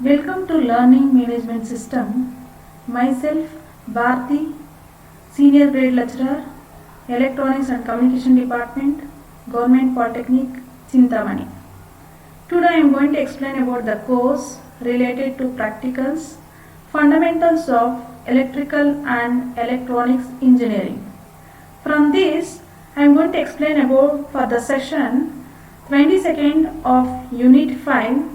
Welcome to Learning Management System. Myself, Bharti, Senior Grade Lecturer, Electronics and Communication Department, Government Polytechnic, Chintamani. Today I am going to explain about the course related to practicals, fundamentals of electrical and electronics engineering. From this, I am going to explain about for the session 22nd of Unit 5,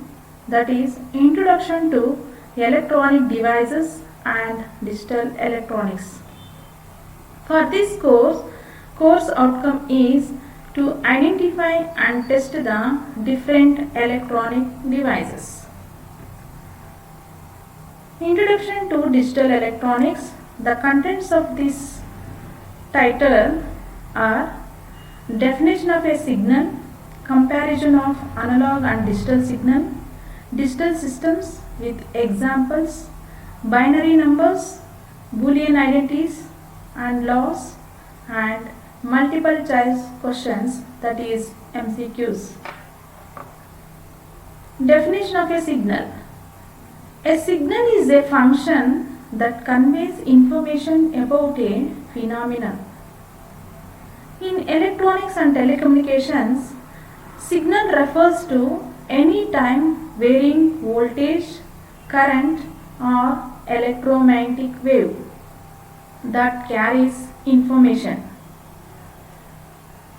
that is Introduction to Electronic Devices and Digital Electronics. For this course outcome is to identify and test the different electronic devices. Introduction to Digital Electronics. The contents of this title are definition of a signal, comparison of analog and digital signal, digital systems with examples, binary numbers, Boolean identities and laws, and multiple choice questions, that is MCQs. Definition of a signal. A signal is a function that conveys information about a phenomenon. In electronics and telecommunications, signal refers to any time varying voltage, current or electromagnetic wave that carries information.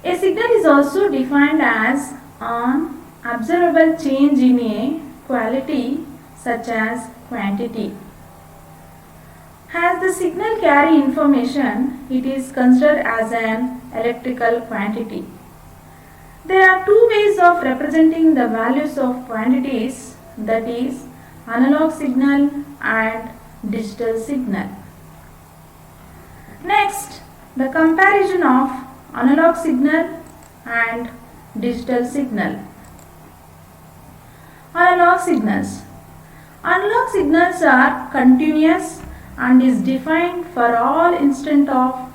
A signal is also defined as an observable change in a quality such as quantity. As the signal carry information, it is considered as an electrical quantity. There are two ways of representing the values of quantities, that is analog signal and digital signal. Next, the comparison of analog signal and digital signal. Analog signals. Analog signals are continuous and is defined for all instant of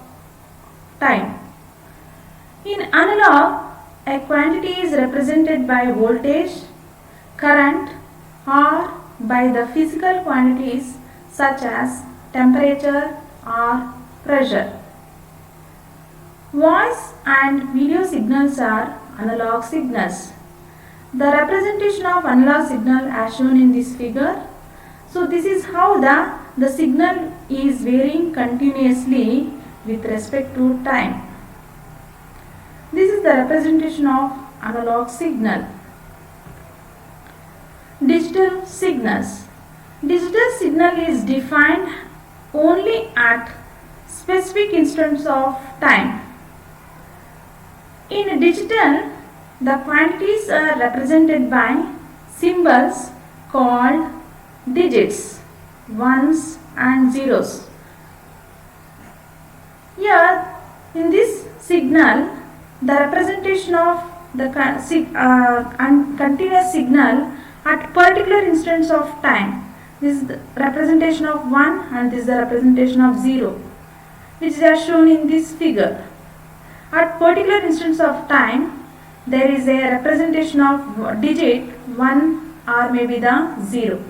time. In analog, a quantity is represented by voltage, current or by the physical quantities such as temperature or pressure. Voice and video signals are analog signals. The representation of analog signal as shown in this figure. So this is how the signal is varying continuously with respect to time. This is the representation of analog signal. Digital signals. Digital signal is defined only at specific instants of time. In digital, the quantities are represented by symbols called digits, ones and zeros. Here, in this signal, the representation of the continuous signal at particular instance of time. This is the representation of 1 and this is the representation of 0, which is as shown in this figure. At particular instance of time, there is a representation of digit 1 or maybe the 0.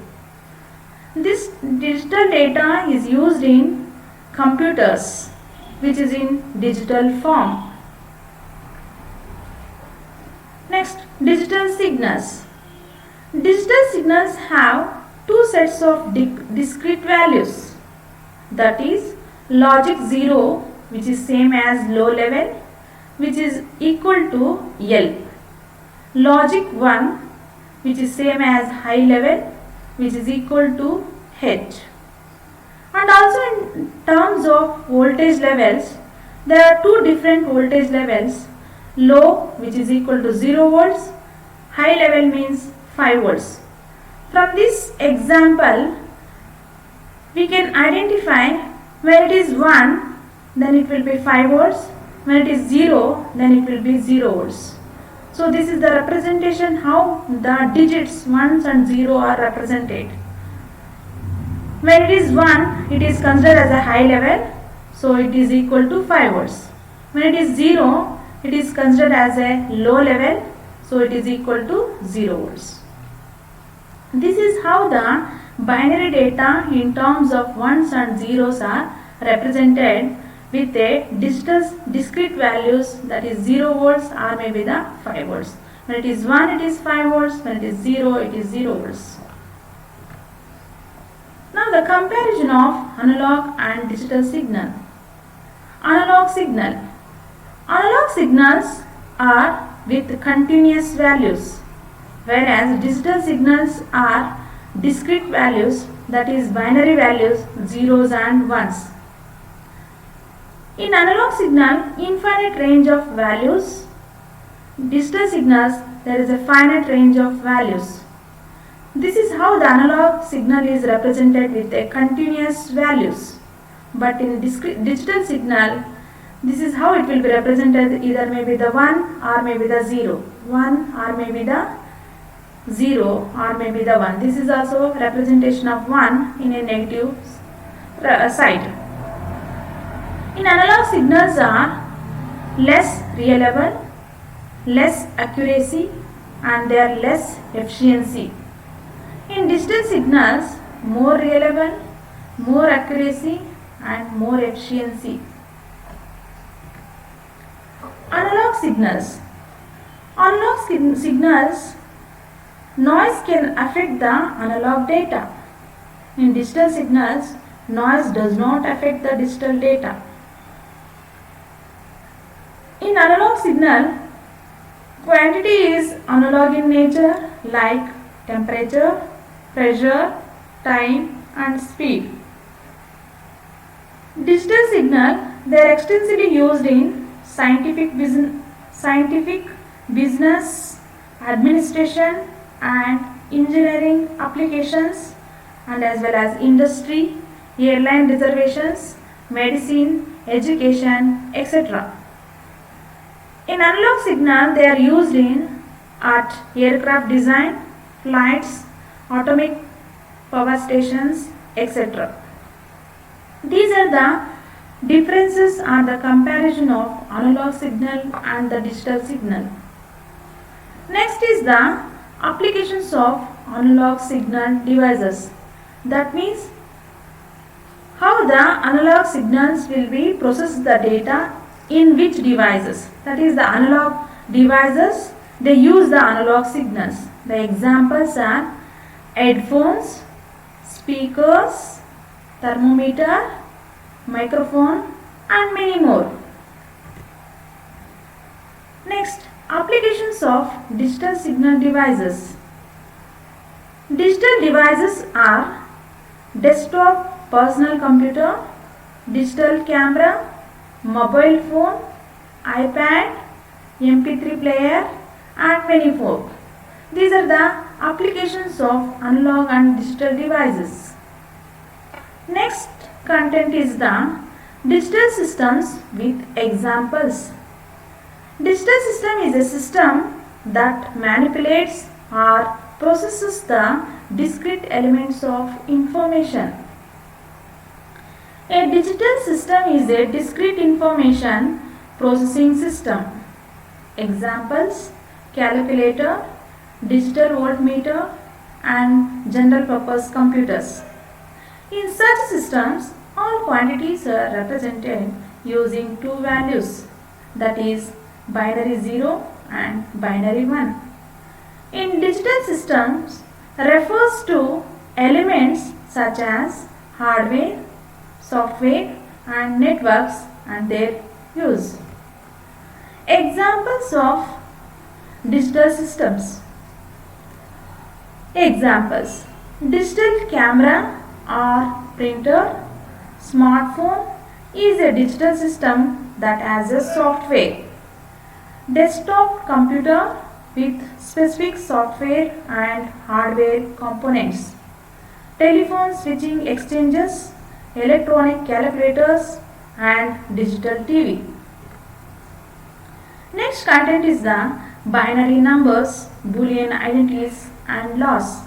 This digital data is used in computers, which is in digital form. Next, digital signals. Digital signals have two sets of discrete values, that is logic 0, which is same as low level, which is equal to L. Logic 1, which is same as high level, which is equal to H. And also in terms of voltage levels, there are two different voltage levels. Low, which is equal to 0 volts, high level means 5 volts. From this example, we can identify when it is 1, then it will be 5 volts, when it is 0, then it will be 0 volts. So this is the representation how the digits 1s and 0 are represented. When it is 1, it is considered as a high level, so it is equal to 5 volts. When it is 0, it is considered as a low level, so it is equal to 0 volts. This is how the binary data in terms of ones and zeros are represented with a digital discrete values, that is 0 volts or maybe the 5 volts. When it is 1 it is 5 volts, when it is 0 it is 0 volts. Now the comparison of analog and digital signal. Analog signal. Analog signals are with continuous values, whereas digital signals are discrete values, that is binary values, zeros and ones. In analog signal, infinite range of values. Digital signals, there is a finite range of values. This is how the analog signal is represented with a continuous values. But in digital signal, this is how it will be represented, either maybe the 1 or maybe the 0. 1 or maybe the 0 or maybe the 1. This is also representation of 1 in a negative side. In analog signals are less reliable, less accuracy, and they are less efficiency. In digital signals, more reliable, more accuracy, and more efficiency. Analog signals. Analog signals, noise can affect the analog data. In digital signals, noise does not affect the digital data. In analog signal, quantity is analog in nature, like temperature, pressure, time, and speed. Digital signal, they are extensively used in scientific business, administration, and engineering applications, and as well as industry, airline reservations, medicine, education, etc. In analog signal, they are used in aircraft design, flights, atomic power stations, etc. These are the differences or the comparison of analog signal and the digital signal. Next is the applications of analog signal devices. That means how the analog signals will be processed the data in which devices. That is the analog devices, they use the analog signals. The examples are headphones, speakers, thermometer, microphone, and many more. Next, applications of digital signal devices. Digital devices are desktop personal computer, digital camera, mobile phone, iPad, MP3 player, and many more. These are the applications of analog and digital devices. Next content is the digital systems with examples. Digital system is a system that manipulates or processes the discrete elements of information. A digital system is a discrete information processing system. Examples: calculator, digital voltmeter, and general purpose computers. In such systems, all quantities are represented using two values, that is binary 0 and binary 1. In digital systems, refers to elements such as hardware, software, and networks and their use. Examples of digital systems. Examples: digital camera or printer. Smartphone is a digital system that has a software. Desktop computer with specific software and hardware components. Telephone switching exchanges, electronic calculators, and digital TV. Next content is the binary numbers, Boolean identities, and laws.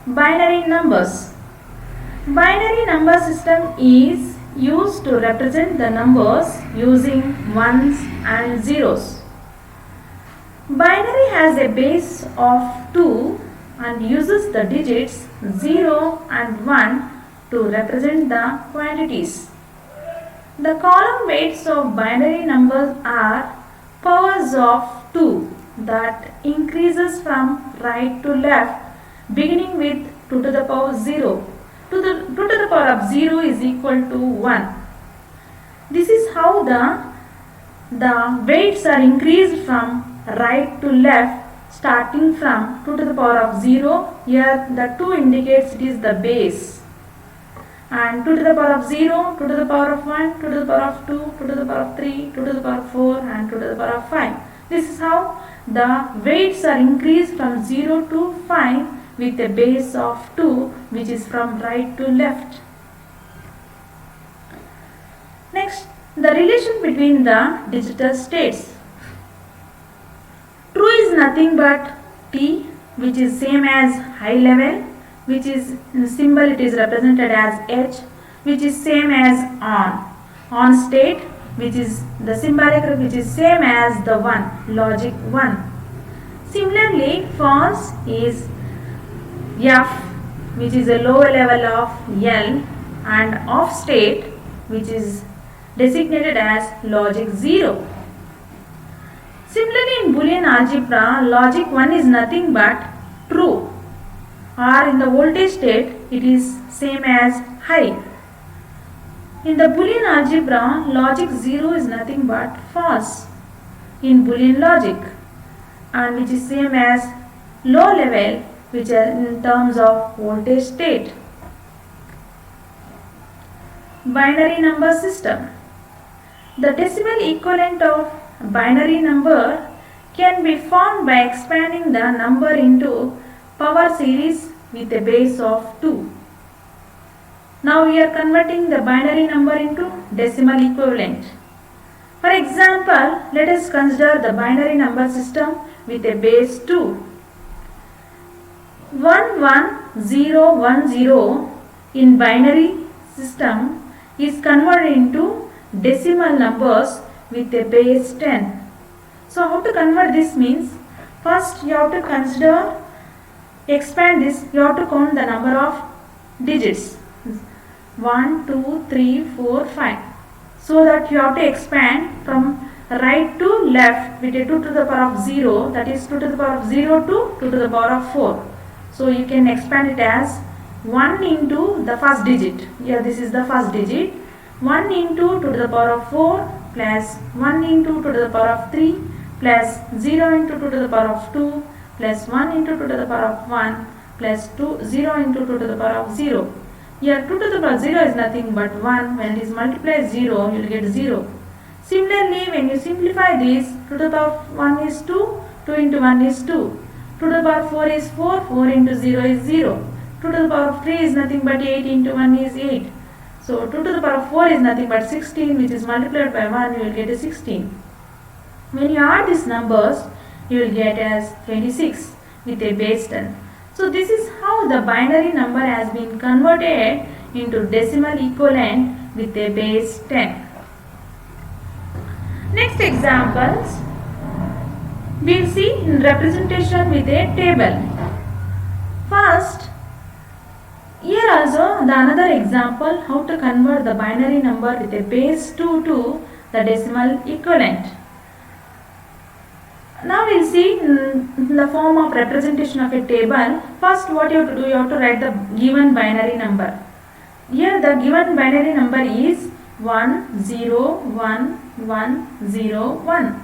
Binary numbers. Binary number system is used to represent the numbers using ones and zeros. Binary has a base of 2 and uses the digits 0 and 1 to represent the quantities. The column weights of binary numbers are powers of 2 that increases from right to left beginning with 2 to the power 0. 2 to the power of 0 is equal to 1. This is how the weights are increased from right to left starting from 2 to the power of 0. Here the 2 indicates it is the base. And 2 to the power of 0, 2 to the power of 1, 2 to the power of 2, 2 to the power of 3, 2 to the power of 4 and 2 to the power of 5. This is how the weights are increased from 0 to 5 with a base of 2 which is from right to left. Next, the relation between the digital states. True is nothing but T, which is same as high level, which is in symbol it is represented as H, which is same as on. On state, which is the symbolic which is same as the 1, logic 1. Similarly, false is F, which is a lower level of L, and off state, which is designated as logic 0. Similarly, in Boolean algebra, logic 1 is nothing but true, or in the voltage state, it is same as high. In the Boolean algebra, logic 0 is nothing but false in Boolean logic, and which is same as low level, which are in terms of voltage state. Binary number system. The decimal equivalent of binary number can be formed by expanding the number into power series with a base of 2. Now we are converting the binary number into decimal equivalent. For example, let us consider the binary number system with a base 2. 11010 in binary system is converted into decimal numbers with a base 10. So how to convert this means, first you have to expand this, you have to count the number of digits 1, 2, 3, 4, 5. So that you have to expand from right to left with a 2 to the power of 0, that is 2 to the power of 0 to 2 to the power of 4. So you can expand it as 1 into the first digit. Here this is the first digit. 1 into 2 to the power of 4 plus 1 into 2 to the power of 3 plus 0 into 2 to the power of 2 plus 1 into 2 to the power of 1 plus 0 into 2 to the power of 0. Here 2 to the power of 0 is nothing but 1. When it is multiplied 0, you will get 0. Similarly, when you simplify this, 2 to the power of 1 is 2, 2 into 1 is 2. 2 to the power of 4 is 4, 4 into 0 is 0. 2 to the power of 3 is nothing but 8 into 1 is 8. So 2 to the power of 4 is nothing but 16, which is multiplied by 1, you will get a 16. When you add these numbers, you will get as 26 with a base 10. So this is how the binary number has been converted into decimal equivalent with a base 10. Next examples, we will see in representation with a table. First, here also the another example how to convert the binary number with a base 2 to the decimal equivalent. Now we will see in the form of representation of a table. First what you have to do, you have to write the given binary number. Here the given binary number is 101101.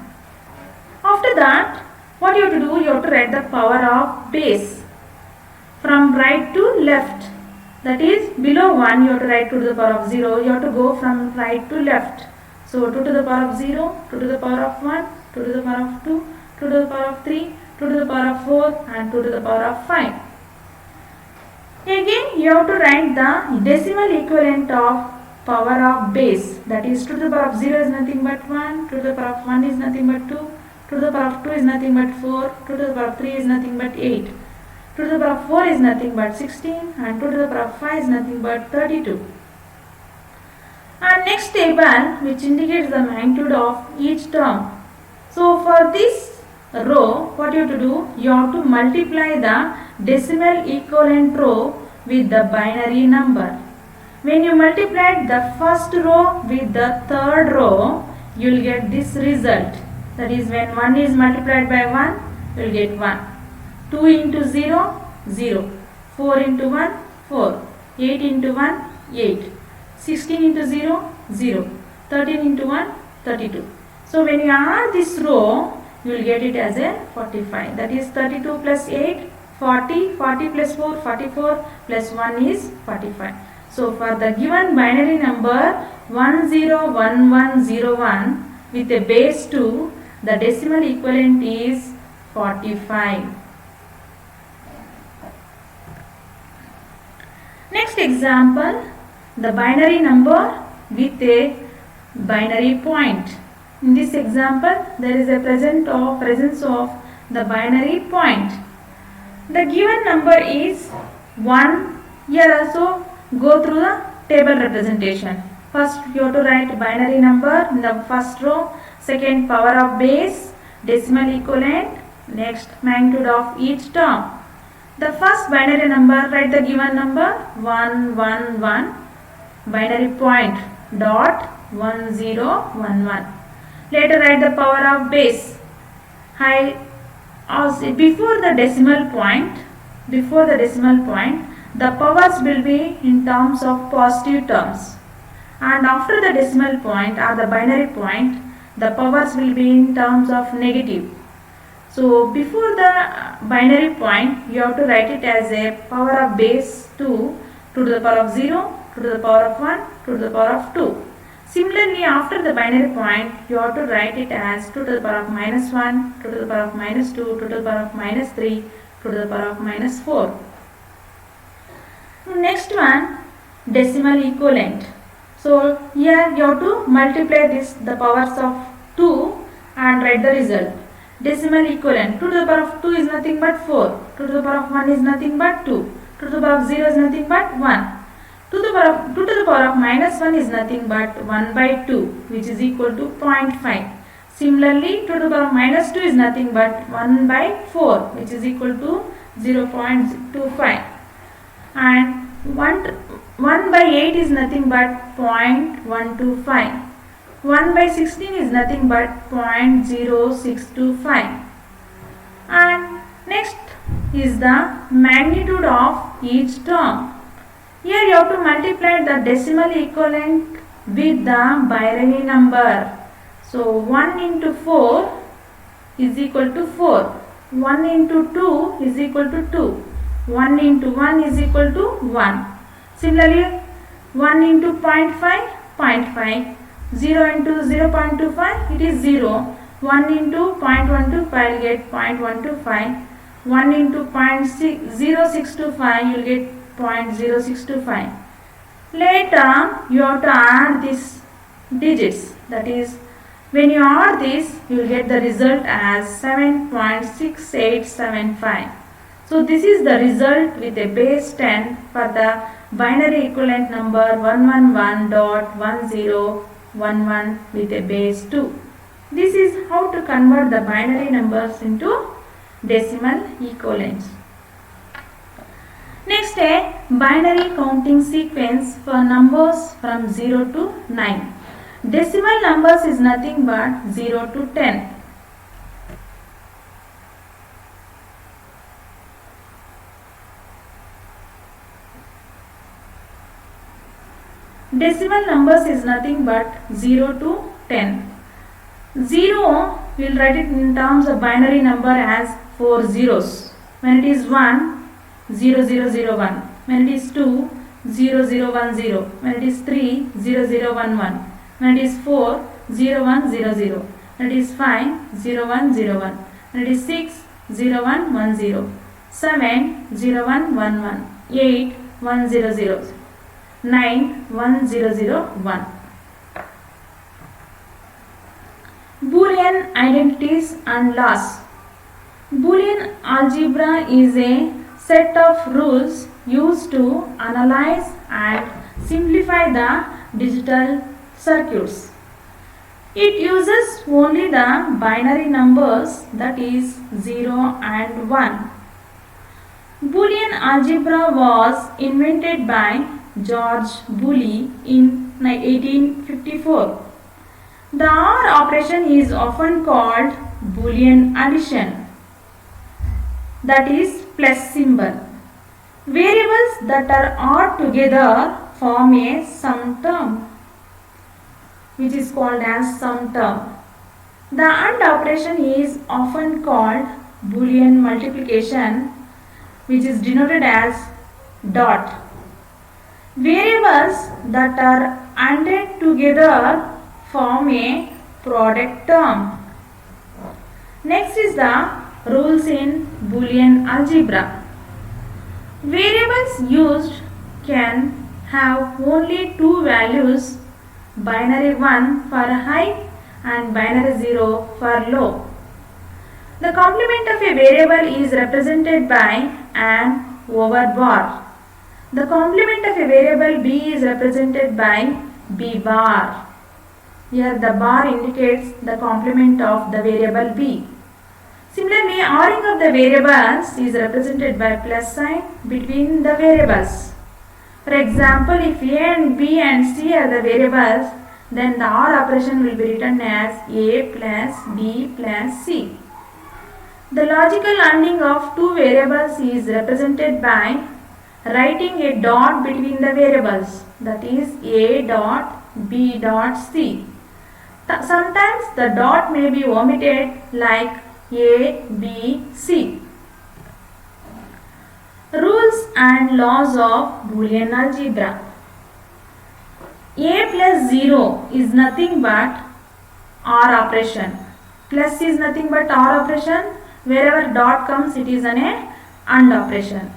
After that, what you have to do, you have to write the power of base from right to left. That is, below 1 you have to write 2 to the power of 0. You have to go from right to left. So 2 to the power of 0, 2 to the power of 1, 2 to the power of 2, 2 to the power of 3, 2 to the power of 4 and 2 to the power of 5. Again you have to write the decimal equivalent of power of base. That is, 2 to the power of 0 is nothing but 1, 2 to the power of 1 is nothing but 2, 2 to the power of 2 is nothing but 4, 2 to the power of 3 is nothing but 8. 2 to the power of 4 is nothing but 16 and 2 to the power of 5 is nothing but 32. And next table which indicates the magnitude of each term. So for this row, what you have to do, you have to multiply the decimal equivalent row with the binary number. When you multiply the first row with the third row, you will get this result. That is, when 1 is multiplied by 1, you will get 1. 2 into 0, 0. 4 into 1, 4. 8 into 1, 8. 16 into 0, 0. 13 into 1, 32. So when you add this row, you will get it as a 45. That is 32 plus 8, 40. 40 plus 4, 44 plus 1 is 45. So for the given binary number 101101 with a base 2, the decimal equivalent is 45. Next example, the binary number with a binary point. In this example, there is a presence of the binary point. The given number is 1. Here also go through the table representation. First you have to write binary number in the first row, second power of base, decimal equivalent, next magnitude of each term. The first binary number, write the given number 111, binary point dot 1011. Later write the power of base. Before the decimal point, the powers will be in terms of positive terms, and after the decimal point or the binary point, the powers will be in terms of negative. So before the binary point, you have to write it as a power of base 2 to the power of 0, to the power of 1, to the power of 2. Similarly, after the binary point, you have to write it as 2 to the power of minus 1, 2 to the power of minus 2, 2 to the power of minus 3, 2 to the power of minus 4. Next one, decimal equivalent. So here you have to multiply the powers of 2 and write the result. Decimal equivalent, 2 to the power of 2 is nothing but 4, 2 to the power of 1 is nothing but 2, 2 to the power of 0 is nothing but 1. 2 to the power of minus 1 is nothing but 1 by 2, which is equal to 0.5. Similarly, 2 to the power of minus 2 is nothing but 1 by 4, which is equal to 0.25. And 1 by 8 is nothing but 0.125. 1 by 16 is nothing but 0.0625. And next is the magnitude of each term. Here you have to multiply the decimal equivalent with the binary number. So 1 into 4 is equal to 4. 1 into 2 is equal to 2. 1 into 1 is equal to 1. Similarly, 1 into 0.5, 0.5. 0 into 0.25, it is 0. 1 into 0.125, you will get 0.125. 1 into 0.0625, you will get 0.0625. Later, you have to add these digits. That is, when you add this, you will get the result as 7.6875. So this is the result with a base 10 for the binary equivalent number 111.1011 with a base 2. This is how to convert the binary numbers into decimal equivalents. Next, a binary counting sequence for numbers from 0 to 9. Decimal numbers is nothing but 0 to 10. Decimal numbers is nothing but 0 to 10. 0, we will write it in terms of binary number as 4 zeros. When it is 1, 0001. When it is 2, 0010. When it is 3, 0011. When it is 4, 0100. When it is 5, 0101. When it is 6, 0110. 7, 0111. 8, 100. 9, 1001. Boolean identities and laws. Boolean algebra is a set of rules used to analyze and simplify the digital circuits. It uses only the binary numbers, that is 0 and 1. Boolean algebra was invented by George Boole in 1854. The OR operation is often called Boolean addition, that is plus symbol. Variables that are OR together form a sum term, which is called as sum term. The AND operation is often called Boolean multiplication, which is denoted as dot. Variables that are ANDed together form a product term. Next is the rules in Boolean algebra. Variables used can have only two values, binary 1 for high and binary 0 for low. The complement of a variable is represented by an over bar. The complement of a variable b is represented by b bar. Here the bar indicates the complement of the variable b. Similarly, ORing of the variables is represented by plus sign between the variables. For example, if a and b and c are the variables, then the OR operation will be written as a plus b plus c. The logical ANDing of two variables is represented by writing a dot between the variables, that is a dot b dot c. Sometimes the dot may be omitted like a, b, c. Rules and laws of Boolean algebra. A plus 0 is nothing but OR operation. Plus is nothing but OR operation. Wherever dot comes, it is an AND operation.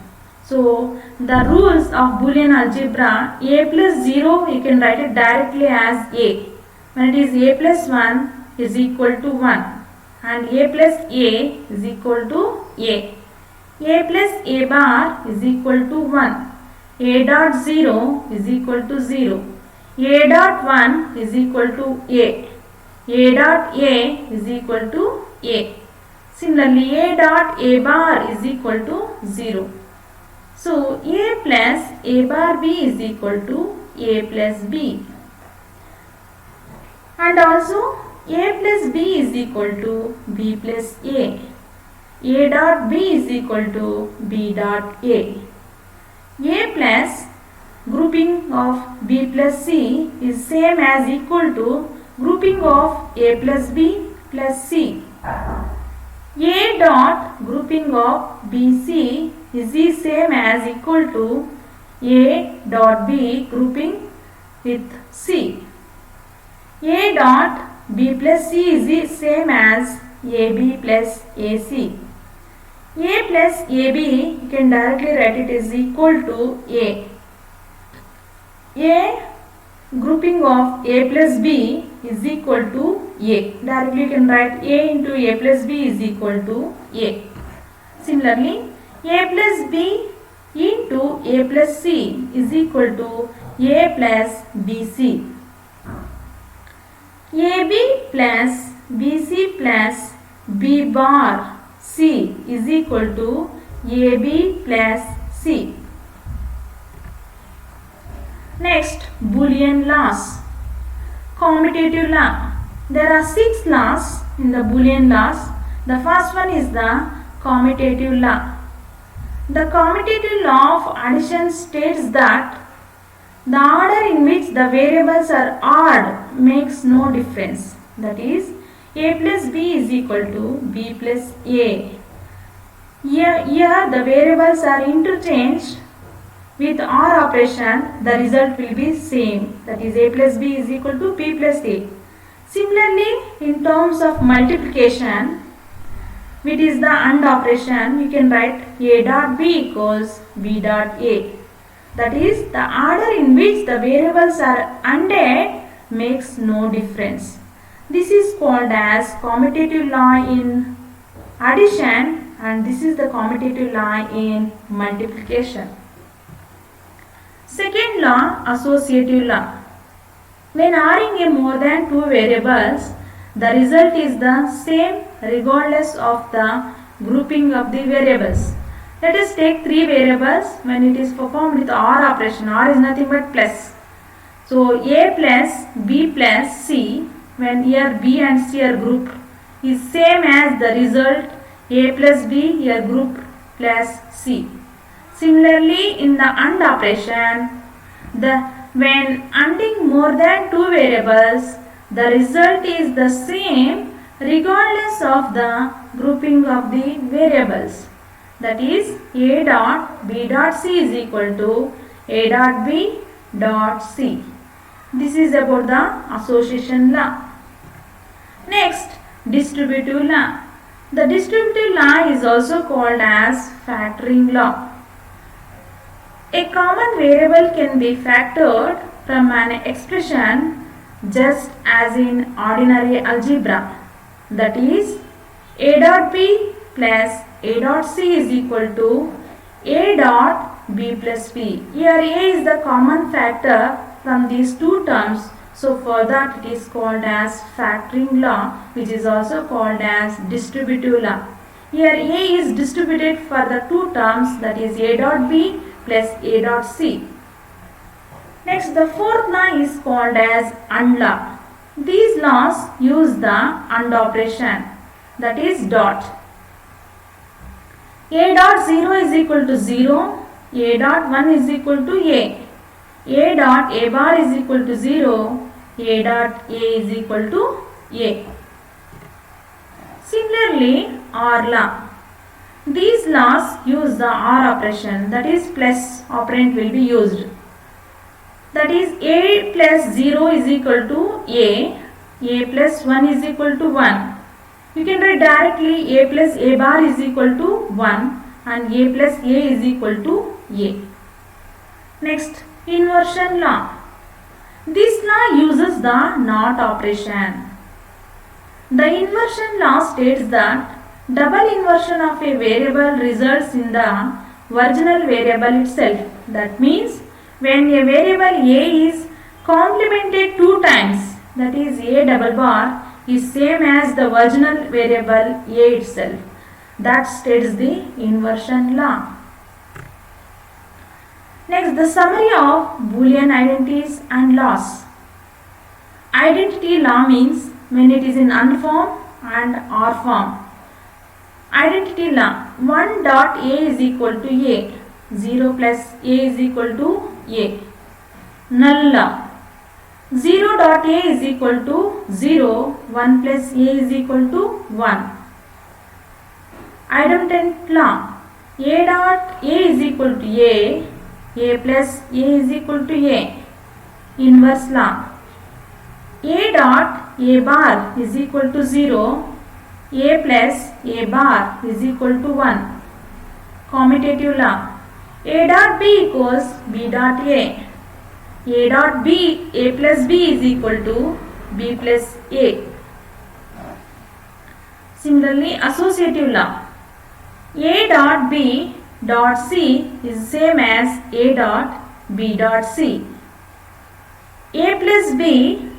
So, the rules of Boolean algebra, a plus 0, you can write it directly as a. When it is a plus 1 is equal to 1. And a plus a is equal to a. A plus a bar is equal to 1. A dot 0 is equal to 0. A dot 1 is equal to a. A dot a is equal to a. Similarly, a dot a bar is equal to 0. So, a plus a bar b is equal to a plus b. And also, a plus b is equal to b plus a. A dot b is equal to b dot a. A plus grouping of b plus c is same as equal to grouping of a plus b plus c. A dot grouping of bc is the same as equal to a dot b grouping with c. A dot b plus c is the same as ab plus ac. A plus ab, you can directly write it is equal to a. A grouping of a plus b is equal to a. Directly you can write a into a plus b is equal to a. Similarly, a plus b into a plus c is equal to a plus bc. AB plus BC plus B bar C is equal to AB plus C. Next, Boolean laws. Commutative law. There are 6 laws in the Boolean laws. The first one is the commutative law. The commutative law of addition states that the order in which the variables are odd makes no difference. That is, a plus b is equal to b plus a. Here the variables are interchanged with OR operation, the result will be same. That is, a plus b is equal to b plus a. Similarly, in terms of multiplication, which is the AND operation, you can write a dot b equals b dot a. That is, the order in which the variables are ANDed makes no difference. This is called as commutative law in addition, and this is the commutative law in multiplication. Second law, associative law. When ORing a more than 2 variables, the result is the same regardless of the grouping of the variables. Let us take three variables when it is performed with OR operation. OR is nothing but plus. So A plus B plus C, when here B and C are grouped, is same as the result A plus B here grouped plus C. Similarly, in the AND operation, when ANDing more than two variables, the result is the same regardless of the grouping of the variables. That is, A dot B dot C is equal to A dot B dot C. This is about the association law. Next, distributive law. The distributive law is also called as factoring law. A common variable can be factored from an expression just as in ordinary algebra. That is, A dot B plus A dot C is equal to A dot B plus B. Here A is the common factor from these two terms. So for that it is called as factoring law, which is also called as distributive law. Here A is distributed for the two terms, that is A dot B plus A dot C. Next, the fourth law is called as AND law. These laws use the AND operation, that is dot. A dot 0 is equal to 0, A dot 1 is equal to A dot A bar is equal to 0, A dot A is equal to A. Similarly, OR law. These laws use the OR operation, that is plus operand will be used. That is, A plus 0 is equal to A plus 1 is equal to 1. You can write directly A plus A bar is equal to 1 and A plus A is equal to A. Next, inversion law. This law uses the NOT operation. The inversion law states that double inversion of a variable results in the original variable itself. That means when a variable A is complemented two times, that is A double bar is same as the original variable A itself. That states the inversion law. Next, the summary of Boolean identities and laws. Identity law means when it is in AND form and OR form. Identity law, 1 dot A is equal to A, 0 plus A is equal to A. Null law, 0 dot A is equal to 0, 1 plus A is equal to 1. Idempotent law, A dot A is equal to A plus A is equal to A. Inverse law, A dot A bar is equal to 0, A plus A bar is equal to 1. Commutative law, A dot B equals B dot A dot B, A plus B is equal to B plus A. Similarly, associative law, A dot B dot C is same as A dot B dot C. A plus B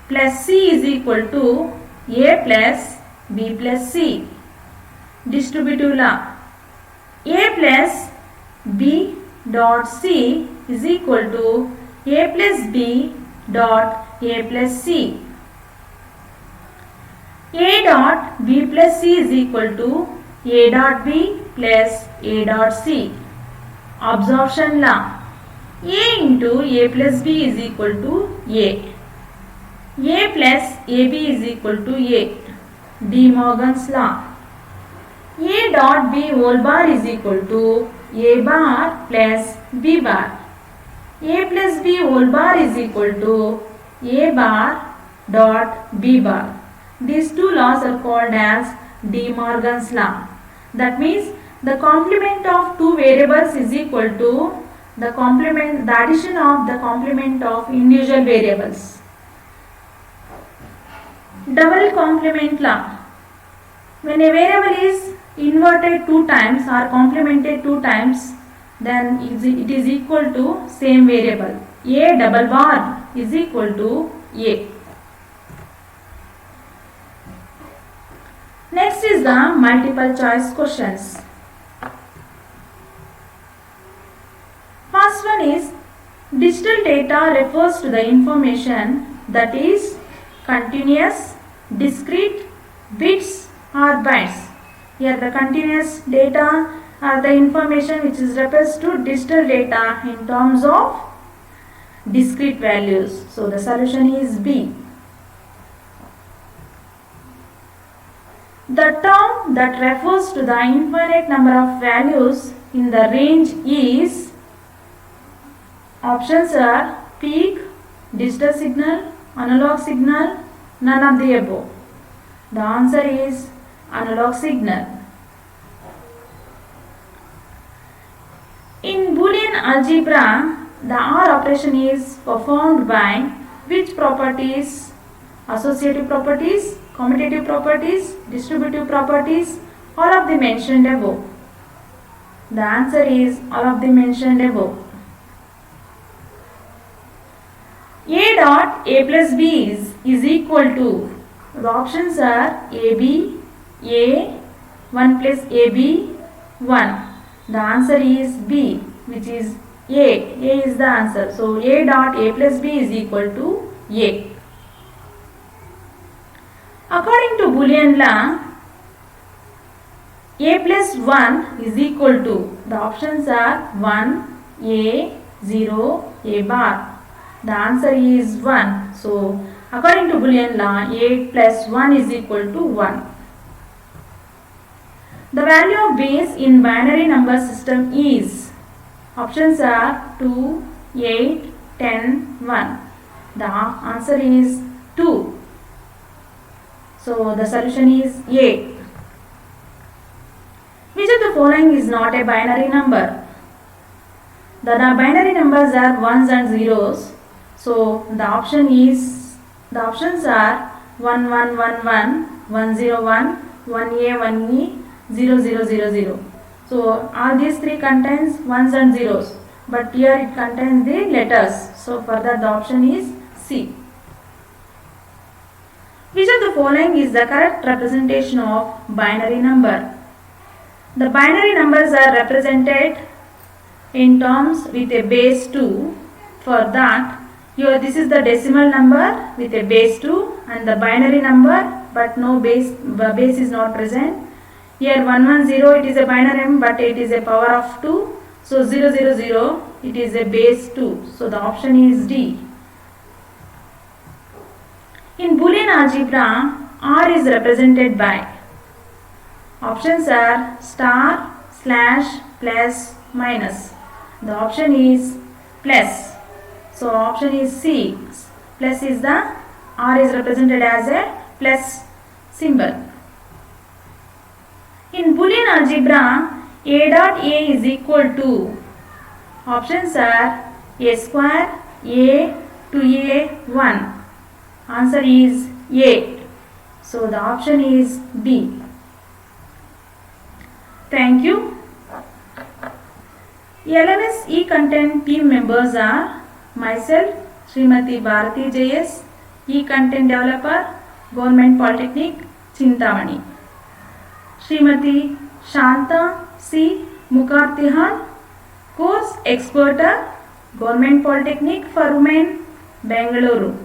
plus C is equal to A plus B plus C. Distributive law, A plus B dot C is equal to A plus B dot A plus C. A dot B plus C is equal to A dot B plus A dot C. Absorption law, A into A plus B is equal to A plus AB is equal to A. De Morgan's law, A dot B whole bar is equal to A bar plus B bar. A plus B whole bar is equal to A bar dot B bar. These two laws are called as De Morgan's law. That means the complement of two variables is equal to the addition of the complement of individual variables. Double complement law. When a variable is inverted two times or complemented two times, then it is equal to same variable. A double bar is equal to A. Next is the multiple choice questions. one is digital data refers to the information that is continuous, discrete, bits or bytes. Here the continuous data are the information which is refers to digital data in terms of discrete values. So the solution is B. The term that refers to the infinite number of values in the range is, options are peak, digital signal, analog signal, none of the above. The answer is analog signal. In Boolean algebra, the OR operation is performed by which properties? Associative properties, commutative properties, distributive properties, all of the mentioned above. The answer is all of the mentioned above. A dot A plus B is equal to, the options are AB, A, 1 plus AB, 1. The answer is B, which is A. A is the answer. So A dot A plus B is equal to A. According to Boolean law, A plus 1 is equal to, the options are 1, A, 0, A bar. The answer is 1. So according to Boolean law, A plus 1 is equal to 1. The value of base in binary number system is, options are 2, 8, 10, 1. The answer is 2. So the solution is A. Which of the following is not a binary number? The binary numbers are ones and zeros. So the options are 1 1 1 1, 1 0 1, 1A 1E, 0 0 0 0. So all these three contains ones and zeros, but here it contains the letters. So for that the option is C. Which of the following is the correct representation of binary number? The binary numbers are represented in terms with a base 2. For that, here this is the decimal number with a base 2 and the binary number, but no base is not present. Here 110, it is a binary number, but it is a power of 2. So 000, it is a base 2. So the option is D. In Boolean algebra, R is represented by, options are star, slash, plus, minus. The option is plus. So option is C. Plus is the, R is represented as a plus symbol. In Boolean algebra, A dot A is equal to, options are A square, A, 2A, 1. Answer is A. So the option is B. Thank you. LMS e-content team members are myself, Srimati Bharati JS, e-content developer, Government Polytechnic, Chintamani. Srimati Shanta C. Mukhartihan, course experta, Government Polytechnic for Women, Bengaluru.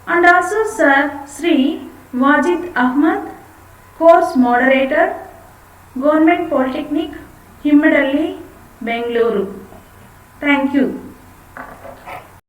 And also Sir Sri Wajid Ahmad, course moderator, Government Polytechnic, Himmadalli, Bengaluru. Thank you.